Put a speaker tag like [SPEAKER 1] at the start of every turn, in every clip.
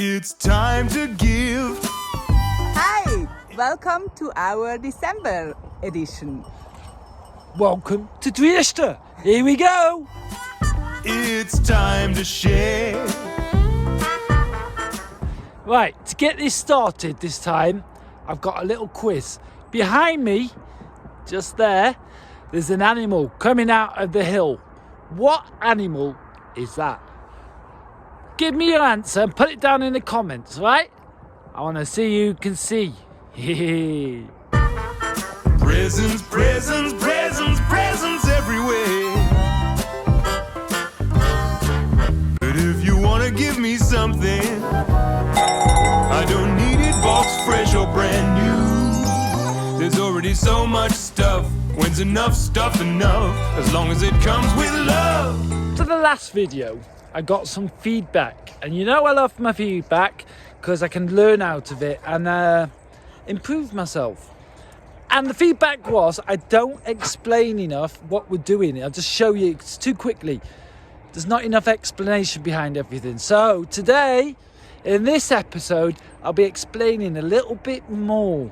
[SPEAKER 1] It's time to give.
[SPEAKER 2] Hi, welcome to our December edition.
[SPEAKER 3] Welcome to Drieschta. Here we go.
[SPEAKER 1] It's time to share.
[SPEAKER 3] Right, to get this started this time, I've got a little quiz. Behind me, just there, there's an animal coming out of the hill. What animal is that? Give me your answer and put it down in the comments, right? I want to see who can see.
[SPEAKER 1] Presents, presents, presents, presents everywhere. But if you want to give me something, I don't need it boxed fresh or brand new. There's already so much stuff. When's enough stuff enough? As long as it comes with love.
[SPEAKER 3] To the last video, I got some feedback, and you know I love my feedback because I can learn out of it and improve myself. And the feedback was I don't explain enough what we're doing. I'll just show you, it's too quickly. There's not enough explanation behind everything. So today, in this episode, I'll be explaining a little bit more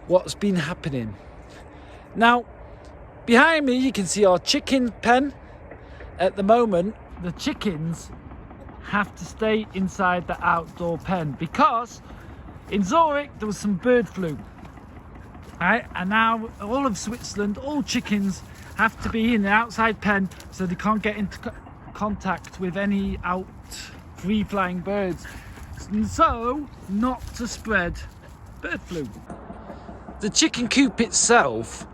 [SPEAKER 3] what's been happening. Now, behind me you can see our chicken pen. At the moment, the chickens have to stay inside the outdoor pen because in Zurich there was some bird flu. Right? And now all of Switzerland, all chickens have to be in the outside pen so they can't get into contact with any out free flying birds. And so, not to spread bird flu. The chicken coop itself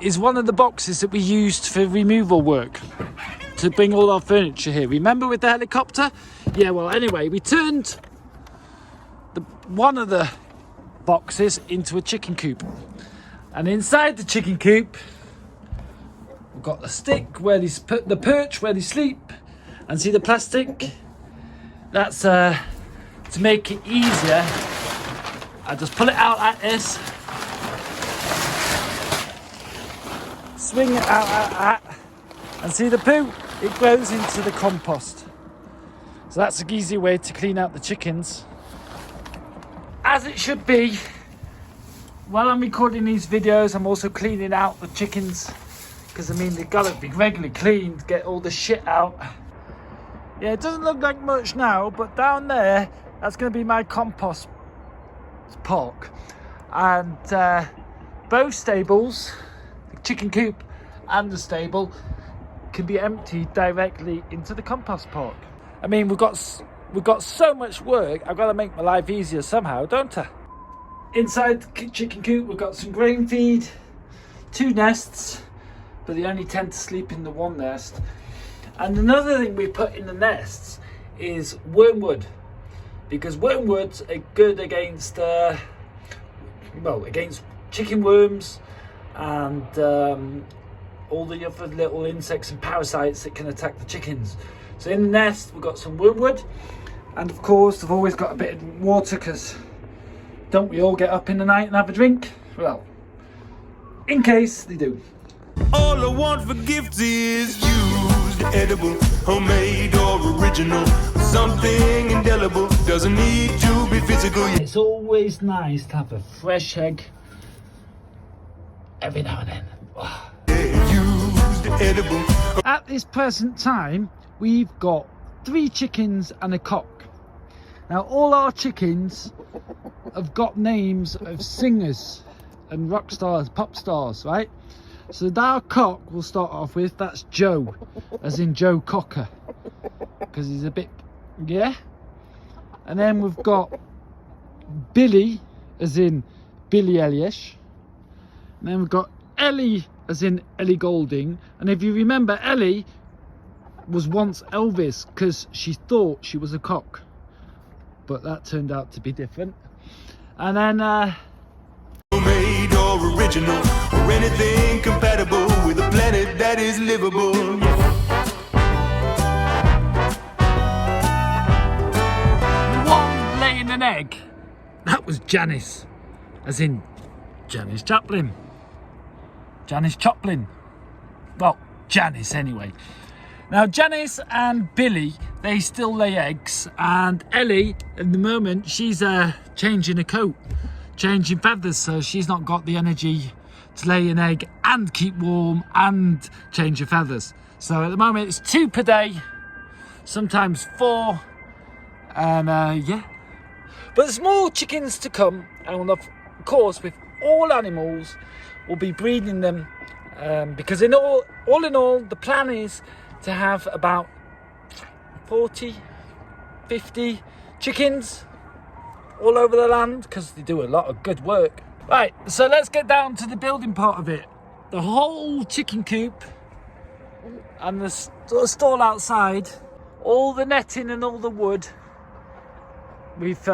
[SPEAKER 3] is one of the boxes that we used for removal work to bring all our furniture here. Remember with the helicopter? Yeah, well, anyway, we turned one of the boxes into a chicken coop. And inside the chicken coop, we've got the stick where they put the perch where they sleep. And see the plastic? That's to make it easier. I just pull it out like this. Swing it out like that. And see the poo? It goes into the compost. So that's an easy way to clean out the chickens. As it should be. While I'm recording these videos, I'm also cleaning out the chickens. Because I mean, they've got to be regularly cleaned, get all the shit out. Yeah, it doesn't look like much now, but down there, that's going to be my compost park. And both stables, the chicken coop and the stable, can be emptied directly into the compost park. I mean, we've got so much work. I've got to make my life easier somehow, don't I? Inside the chicken coop, we've got some grain feed, 2 nests, but they only tend to sleep in the one nest. And another thing we put in the nests is wormwood, because wormwoods are good against against chicken worms and all the other little insects and parasites that can attack the chickens. So in the nest we've got some wormwood, and of course they've always got a bit of water, because don't we all get up in the night and have a drink? Well, in case they do.
[SPEAKER 1] All I want for gifts is used, edible, homemade or original. Something indelible, doesn't need to be physical.
[SPEAKER 3] It's always nice to have a fresh egg every now and then.
[SPEAKER 1] Used, edible.
[SPEAKER 3] At this present time, we've got 3 chickens and a cock. Now, all our chickens have got names of singers and rock stars, pop stars, right? So our cock we'll start off with, that's Joe, as in Joe Cocker, because he's a bit, yeah? And then we've got Billy, as in Billy Eilish. And then we've got Ellie, as in Ellie Goulding. And if you remember, Ellie was once Elvis, because she thought she was a cock. But that turned out to be different. And then
[SPEAKER 1] Homemade or original, or anything compatible with a planet that is livable.
[SPEAKER 3] the one laying an egg, that was Janice, as in Janice Joplin. Janice Joplin. Well, Janice anyway. Now Janice and Billy, they still lay eggs, and Ellie at the moment she's changing her coat, changing feathers, so she's not got the energy to lay an egg and keep warm and change her feathers. So at the moment it's 2 per day, sometimes 4, and yeah. But there's more chickens to come, and of course with all animals we'll be breeding them, because all in all the plan is to have about 40, 50 chickens all over the land, because they do a lot of good work. Right, so let's get down to the building part of it. The whole chicken coop and the stall outside, all the netting and all the wood, it's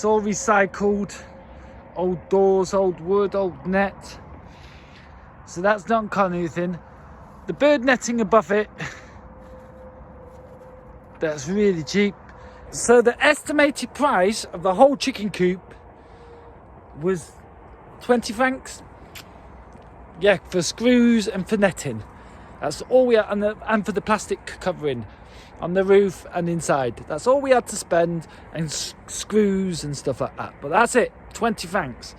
[SPEAKER 3] all recycled, old doors, old wood, old net. So that's not got anything. The bird netting above it, that's really cheap. So the estimated price of the whole chicken coop was 20 francs. Yeah, for screws and for netting. That's all we had, and for the plastic covering on the roof and inside. That's all we had to spend, and screws and stuff like that. But that's it, 20 francs.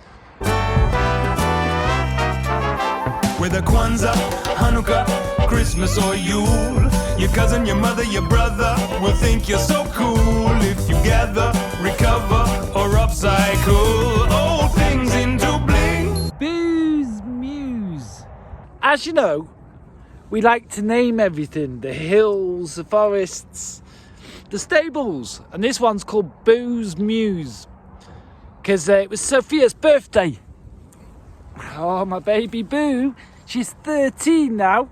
[SPEAKER 1] Whether Kwanzaa, Hanukkah, Christmas or Yule, your cousin, your mother, your brother will think you're so cool if you gather, recover, or upcycle old things into bling.
[SPEAKER 3] Booze Muse. As you know, we like to name everything: the hills, the forests, the stables, and this one's called Booze Muse because it was Sophia's birthday. Oh, my baby Boo, she's 13 now,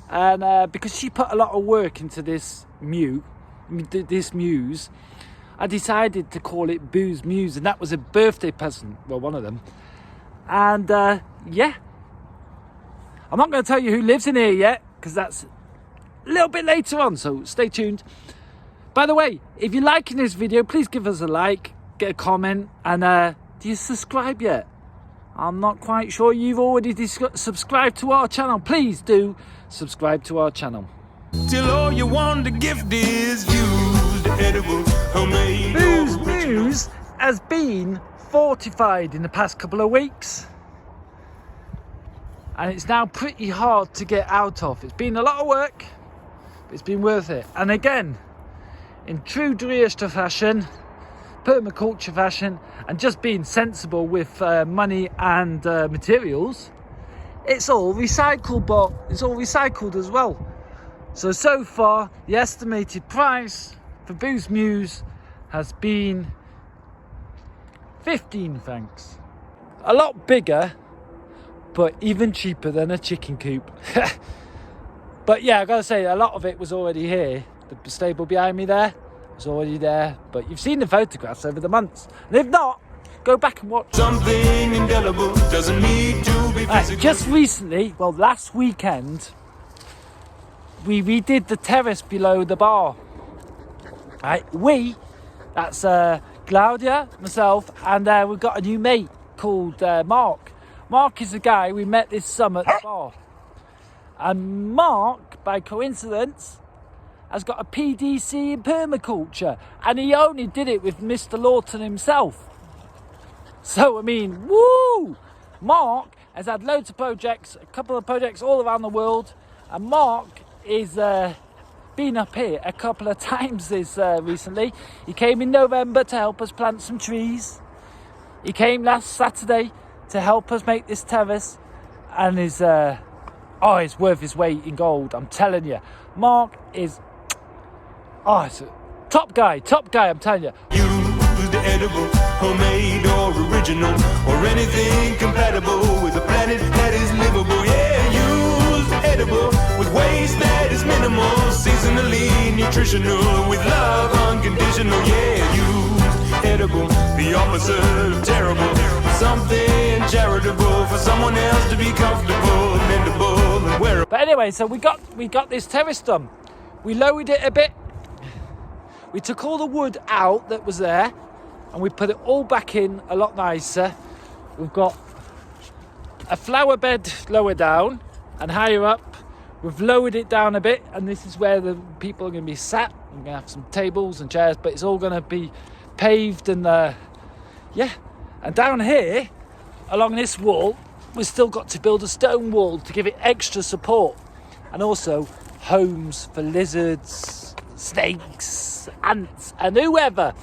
[SPEAKER 3] and because she put a lot of work into this muse, I decided to call it Booze Muse, and that was a birthday present, well, one of them. And yeah, I'm not going to tell you who lives in here yet, because that's a little bit later on, so stay tuned. By the way, if you're liking this video, please give us a like, get a comment, and do you subscribe yet? I'm not quite sure you've already subscribed to our channel. Please do subscribe to our channel.
[SPEAKER 1] Till all you want to gift is used, edible, homemade.
[SPEAKER 3] Booze Muse has been fortified in the past couple of weeks, and it's now pretty hard to get out of. It's been a lot of work, but it's been worth it. And again, in true Drieschta fashion, permaculture fashion, and just being sensible with money and materials, it's all recycled, but it's all recycled as well. So far the estimated price for Booze Muse has been 15 francs. A lot bigger, but even cheaper than a chicken coop. But yeah, I gotta say, a lot of it was already here. The stable behind me there was already there, but you've seen the photographs over the months, and if not, go back and watch.
[SPEAKER 1] Something indelible doesn't need to be physical.
[SPEAKER 3] Just recently, well, last weekend, we redid the terrace below the bar. That's Claudia, myself, and we've got a new mate called Mark. Mark is the guy we met this summer at the bar, and Mark, by coincidence, has got a PDC in permaculture, and he only did it with Mr. Lawton himself. So, I mean, woo! Mark has had loads of projects, a couple of projects all around the world, and Mark is been up here a couple of times recently. He came in November to help us plant some trees. He came last Saturday to help us make this terrace, and it's worth his weight in gold, I'm telling you. Mark is it's a top guy, I'm telling you.
[SPEAKER 1] Used, edible, homemade or original, or anything compatible with a planet that is livable. Yeah, used, edible, with waste that is minimal, seasonally nutritional, with love unconditional. Yeah, used, edible, the opposite of terrible, something charitable for someone else to be comfortable, mendable, and wearable.
[SPEAKER 3] But anyway, so we got this terrace done. We lowered it a bit. We took all the wood out that was there, and we put it all back in a lot nicer. We've got a flower bed lower down, and higher up We've lowered it down a bit, and this is where the people are going to be sat. We're going to have some tables and chairs, but it's all going to be paved and yeah. And down here, along this wall, we've still got to build a stone wall to give it extra support, and also homes for lizards, snakes, ants, and whoever.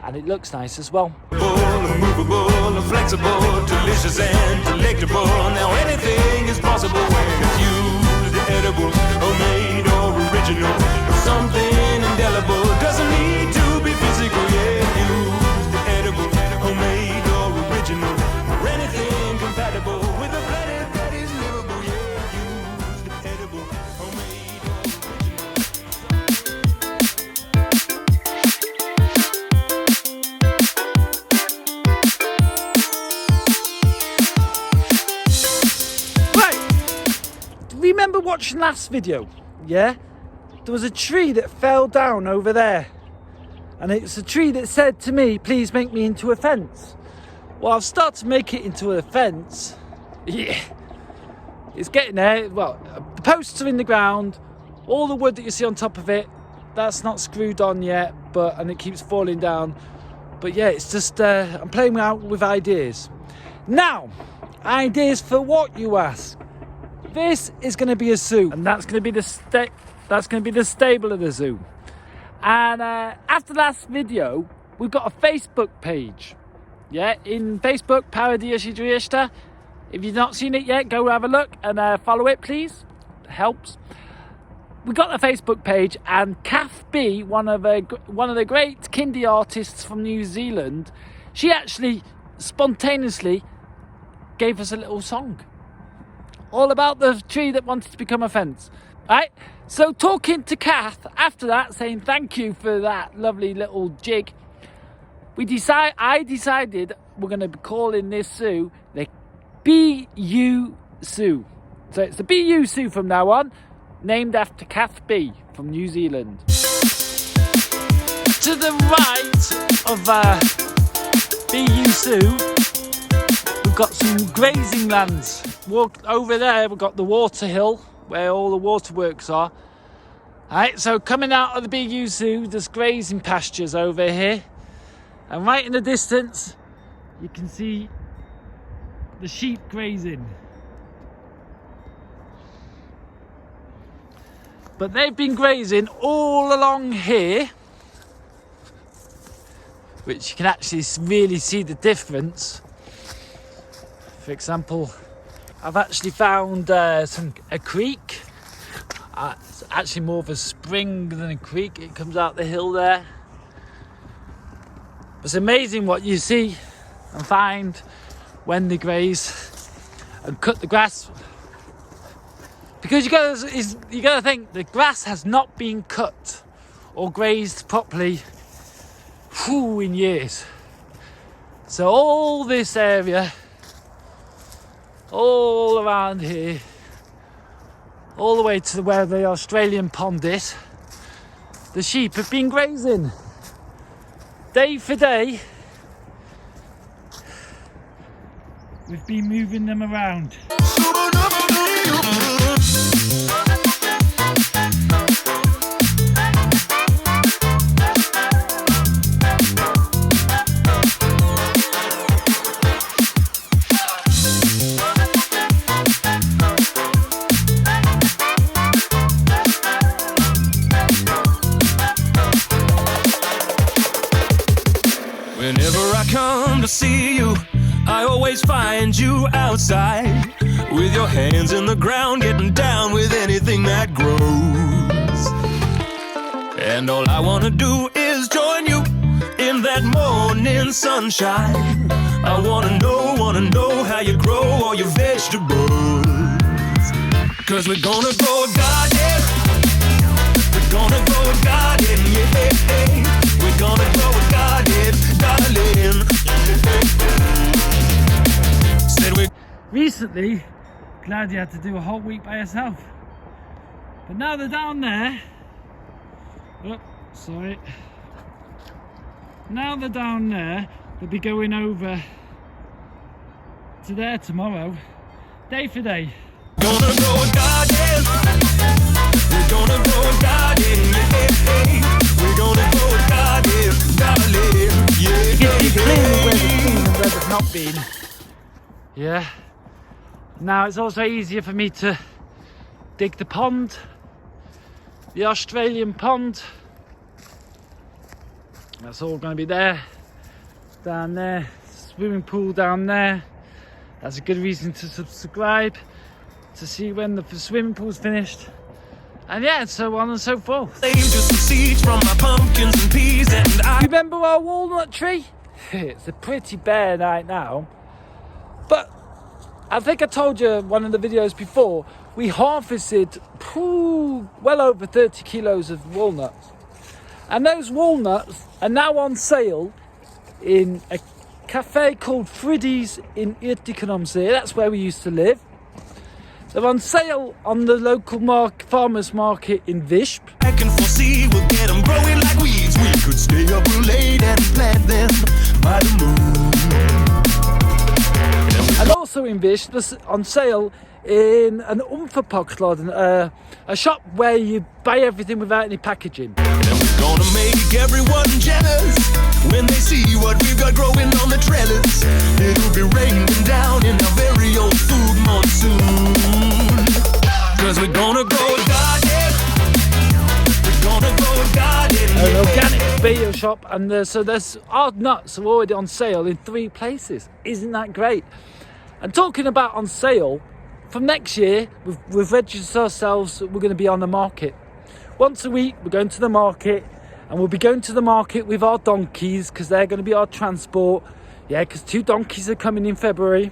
[SPEAKER 3] And it looks nice as well.
[SPEAKER 1] Movable, flexible, delicious and delectable. Now anything is possible when it's used, edible, homemade or original. Something indelible doesn't need to be physical. Yeah, used, edible, homemade or original, or anything compatible with a planet that is livable. Yeah, used, edible, homemade or
[SPEAKER 3] Remember watching last video? Yeah, there was a tree that fell down over there, and it's a tree that said to me, please make me into a fence. Well, I've started to make it into a fence. Yeah, it's getting there. Well, the posts are in the ground, all the wood that you see on top of it, that's not screwed on yet, and it keeps falling down. But yeah, it's just I'm playing out with ideas now. Ideas for what, you ask? This is going to be a zoo, and that's going to be the stable of the zoo. And after last video, we've got a Facebook page. Yeah, in Facebook, Drieschta. If you've not seen it yet, go have a look and follow it, please. It helps. We got a Facebook page, and Kath B, one of the great kindie artists from New Zealand, she actually spontaneously gave us a little song. All about the tree that wanted to become a fence. Right? So talking to Kath after that, saying thank you for that lovely little jig, I decided we're going to be calling this zoo the BU Zoo. So it's the BU Zoo from now on, named after Kath B from New Zealand. To the right of BU Zoo, we've got some grazing lands. Walk over there, we've got the water hill where all the waterworks are. Alright, so coming out of the BU Zoo, there's grazing pastures over here, and right in the distance you can see the sheep grazing. But they've been grazing all along here, which you can actually really see the difference. For example, I've actually found a creek. It's actually more of a spring than a creek. It comes out the hill there. It's amazing what you see and find when they graze and cut the grass. Because you gotta think the grass has not been cut or grazed properly in years. So all this area, all around here, all the way to where the Australian pond is, the sheep have been grazing day for day. We've been moving them around.
[SPEAKER 1] Whenever I come to see you, I always find you outside with your hands in the ground, getting down with anything that grows. And all I wanna do is join you in that morning sunshine. I wanna know how you grow all your vegetables. 'Cause we're gonna grow a garden. We're gonna grow a garden, yeah. We're gonna grow a garden, darling. Said we.
[SPEAKER 3] Recently, Glad you had to do a whole week by yourself. But now they're down there. Oh, sorry. Now they're down there. They'll be going over to there tomorrow. Day for day.
[SPEAKER 1] Gonna grow a garden.
[SPEAKER 3] been. Yeah. Now it's also easier for me to dig the pond, the Australian pond. That's all going to be there. Down there, swimming pool down there. That's a good reason to subscribe to see when the swimming pool's finished. And yeah, so on and so forth. Remember our walnut tree? It's a pretty bare night now. But I think I told you in one of the videos before, we harvested well over 30 kilos of walnuts. And those walnuts are now on sale in a cafe called Friddy's in Irtikanumsee. That's where we used to live. They're on sale on the local farmers market in Visp.
[SPEAKER 1] I can foresee we'll get them growing like weeds. We could stay up real late and plant them by the moon.
[SPEAKER 3] And also in Visp, there's on sale in an Umverpackladen, a shop where you buy everything without any packaging.
[SPEAKER 1] And we're gonna make everyone jealous when they see what we've got growing on the trellis. It'll be raining down in our very own food monsoon. Cause we're gonna grow a garden. We're gonna grow a garden.
[SPEAKER 3] An organic video shop, and so there's our nuts are already on sale in 3 places. Isn't that great? And talking about on sale, from next year, we've registered ourselves, we're going to be on the market. Once a week, we're going to the market, and we'll be going to the market with our donkeys, because they're going to be our transport. Yeah, because 2 donkeys are coming in February.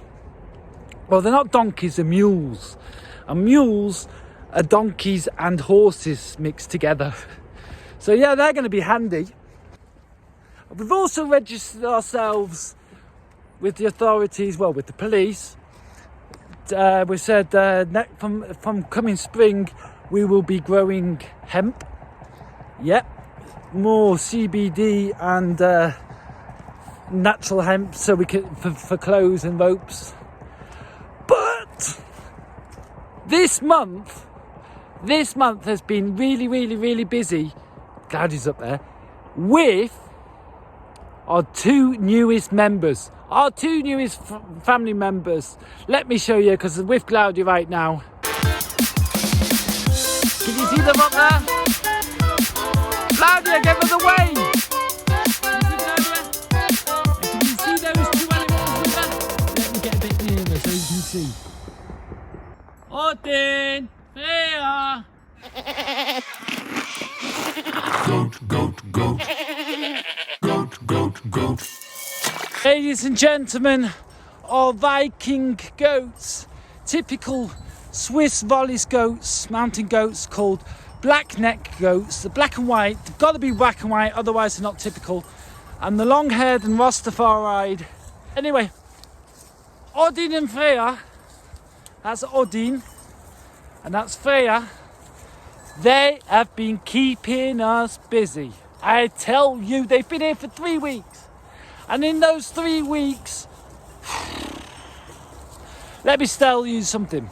[SPEAKER 3] Well, they're not donkeys, they're mules. And mules are donkeys and horses mixed together. So yeah, they're going to be handy. We've also registered ourselves with the authorities, well, with the police. We said from coming spring we will be growing hemp. Yep, more CBD and natural hemp, so we can for clothes and ropes. But this month has been really busy. Cloudy's up there with our 2 newest members. Our 2 newest family members. Let me show you, because with Cloudy right now. Can you see them up there? Cloudy, give us a wave. Can you see those 2 animals with them? Let me get a bit nearer so you can see. Odin, here. Goat. Ladies and gentlemen, our Viking goats, typical Swiss Wallis goats, mountain goats called black neck goats. The black and white, they've got to be black and white, otherwise they're not typical. And the long haired and Rastafari. Anyway, Odin and Freya, that's Odin, and that's Freya. They have been keeping us busy. I tell you, they've been here for 3 weeks. And in those 3 weeks, let me tell you something.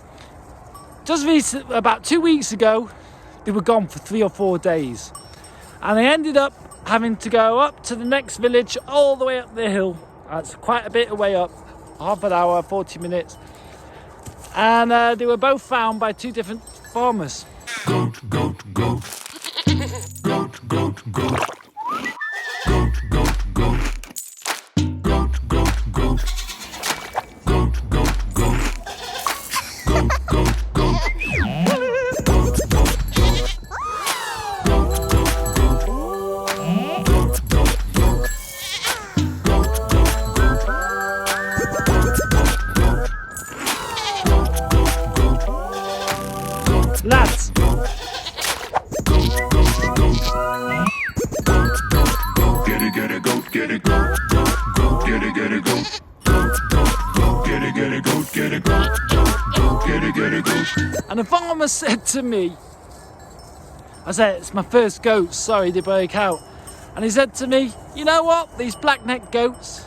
[SPEAKER 3] Just about 2 weeks ago, they were gone for 3 or 4 days. And they ended up having to go up to the next village, all the way up the hill. That's quite a bit away up, half an hour, 40 minutes. And they were both found by 2 different farmers.
[SPEAKER 1] Goat. Goat. Goat. Goat. Goat. Goat. Goat. Goat. Goat. Goat. Goat. Goat. Goat. Goat. Goat. Goat. Goat. Goat.
[SPEAKER 3] Lads.
[SPEAKER 1] Get it, goat, get it, goat, goat, goat, get it, goat, goat, goat, goat, get it, goat, get it, goat, goat, goat, get it, goat.
[SPEAKER 3] And the farmer said to me, I said, it's my first goats, sorry they break out. And he said to me, you know what, these black neck goats,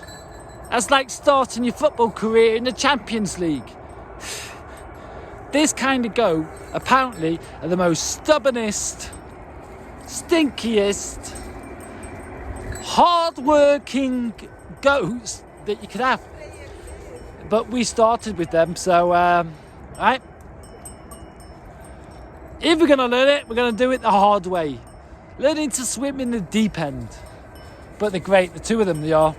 [SPEAKER 3] that's like starting your football career in the Champions League. This kind of goat, apparently, are the most stubbornest, stinkiest, hard-working goats that you could have. but we started with them, so right. If we're gonna learn it, we're gonna do it the hard way. Learning to swim in the deep end. But they're great, the two of them, they are.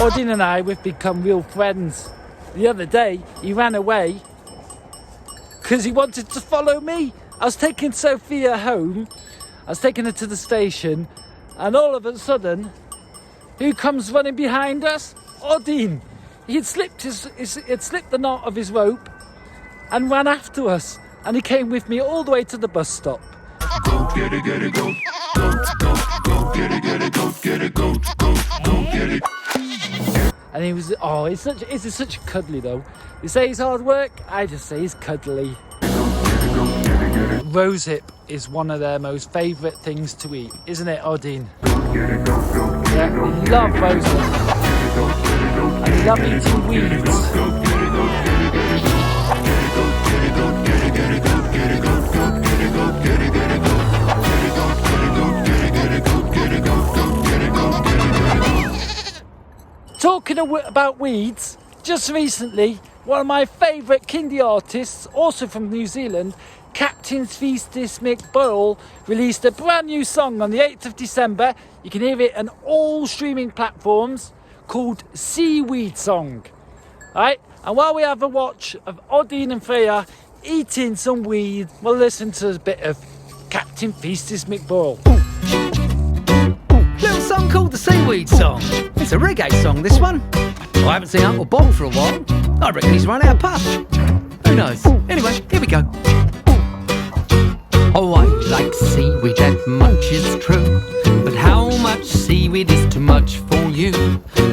[SPEAKER 3] Odin and I, we've become real friends. The other day, he ran away because he wanted to follow me. I was taking Sophia home. I was taking her to the station, and all of a sudden, who comes running behind us? Odin. He had slipped the knot of his rope and ran after us, and he came with me all the way to the bus stop.
[SPEAKER 1] Go get it, go. Go get it, go get it.
[SPEAKER 3] And he was, he's such a cuddly though. You say he's hard work, I just say he's cuddly. Rosehip is one of their most favourite things to eat, isn't it, Odin? Yeah, we love rosehip. And we love eating weeds. Talking about weeds, just recently, one of my favourite kindie artists, also from New Zealand, Captain's Feastis McBoyle, released a brand new song on the 8th of December. You can hear it on all streaming platforms, called Seaweed Song. Right? And while we have a watch of Odin and Freya eating some weed, we'll listen to a bit of Captain Feastis McBoyle.
[SPEAKER 4] Little song called the Seaweed Song. It's a reggae song, this one. I haven't seen Uncle Bob for a while. I reckon he's run out of puff. Who knows? Anyway, here we go. Oh, I like seaweed, that much is true. But how much seaweed is too much for you?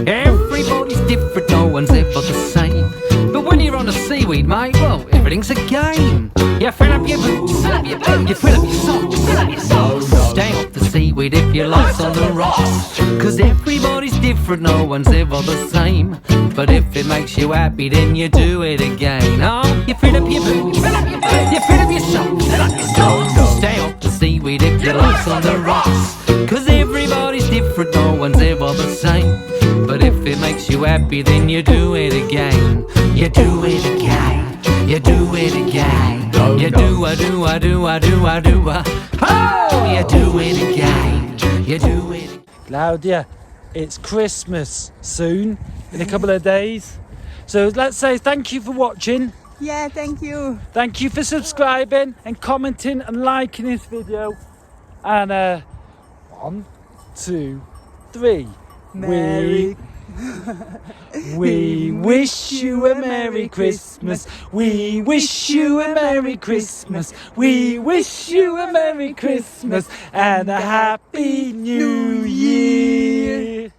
[SPEAKER 4] Everybody's different, no one's ever the same. But when you're on a seaweed, mate, well, everything's a game. You fill up your boots, you fill up your socks, stay off the seaweed if your life's on the rocks. Cause everybody's different, no one's ever the same. But if it makes you happy, then you do it again. Oh, you fill up your boots, you fill up your socks, stay off the seaweed if your life's on the rocks. Cause everybody's different, no one's ever the same. But if it makes you happy, then you do it again. You do it again, you do it again. You do, I do, I do, I do, I do, oh, you do it again, you do it.
[SPEAKER 3] Claudia, it's Christmas soon, in a couple of days. So let's say thank you for watching.
[SPEAKER 2] Yeah, thank you.
[SPEAKER 3] Thank you for subscribing and commenting and liking this video. And 1, 2, 3.
[SPEAKER 2] Merry.
[SPEAKER 3] We wish you a Merry Christmas. We wish you a Merry Christmas. We wish you a Merry Christmas and a Happy New Year.